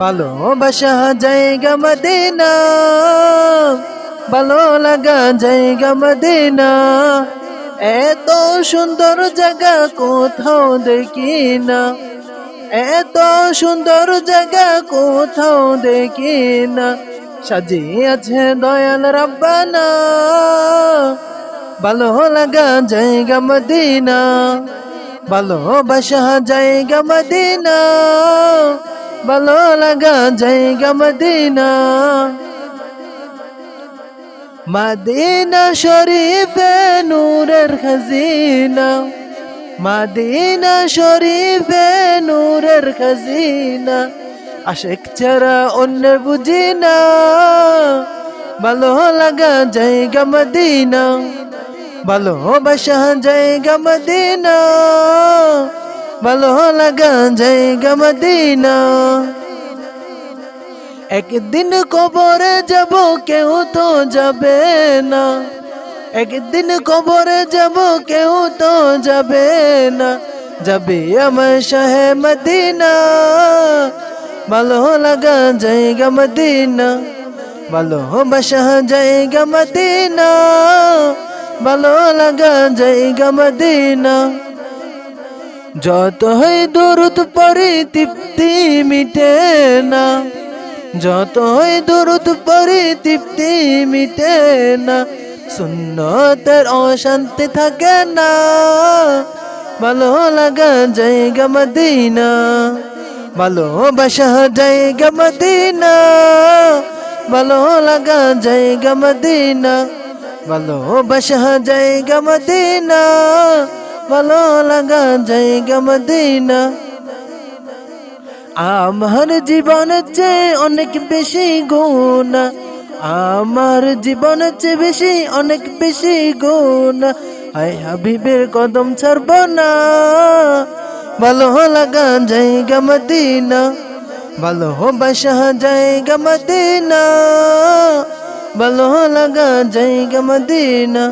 ভালোবাসা জায়গা মদিনা, ভালো লাগা জায়গা মদিনা। এত সুন্দর জায়গা কোথাও দেখি না, এত সুন্দর জায়গা কোথাও দেখি না। সাজিয়েছে দয়াল রাব্বানা, ভালো লাগা জায়গা মদিনা, ভালোবাসা জায়গা মদিনা, ভালো লাগা জায়গা মদিনা। মদিনা শরীফে নূরের খাজিনা, মদিনা শরীফে নূরের খাজিনা। আশিক ছাড়া অন্য বুঝি না, ভালো লাগা জায়গা মদিনা, ভালোবাসা জায়গা মদিনা, ভালো লাগা জায়গা মদিনা। একদিন কবরে যাব কেউ তো যাবে না, একদিন কবরে যাব কেউ তো যাবে না। যাবে আমার শাহে মদিনা, ভালো লাগা জায়গা মদিনা, ভালোবাসা জায়গা মদিনা, ভালো লাগা জায়গা মদিনা। যতই দরুদ পড়ি তৃপ্তি মিটে না, যতই দরুদ পড়ি তৃপ্তি মিটে না। সুন্নতের অশান্তি থাকে না, ভালো লাগা জায়গা মদিনা, ভালোবাসা জায়গা মদিনা, ভালো লাগা জায়গা মদিনা, ভালোবাসা জায়গা মদিনা, ভালো লাগা জায়গা মদিনা। আমার জীবনের চেয়ে অনেক বেশি গুনাহ, আমার জীবনের চেয়ে বেশি অনেক বেশি গুনাহ। হায় হাবিবের কদম ছাড়ব না, ভালো লাগা জায়গা মদিনা, ভালোবাসা জায়গা মদিনা, ভালো লাগা জায়গা মদিনা।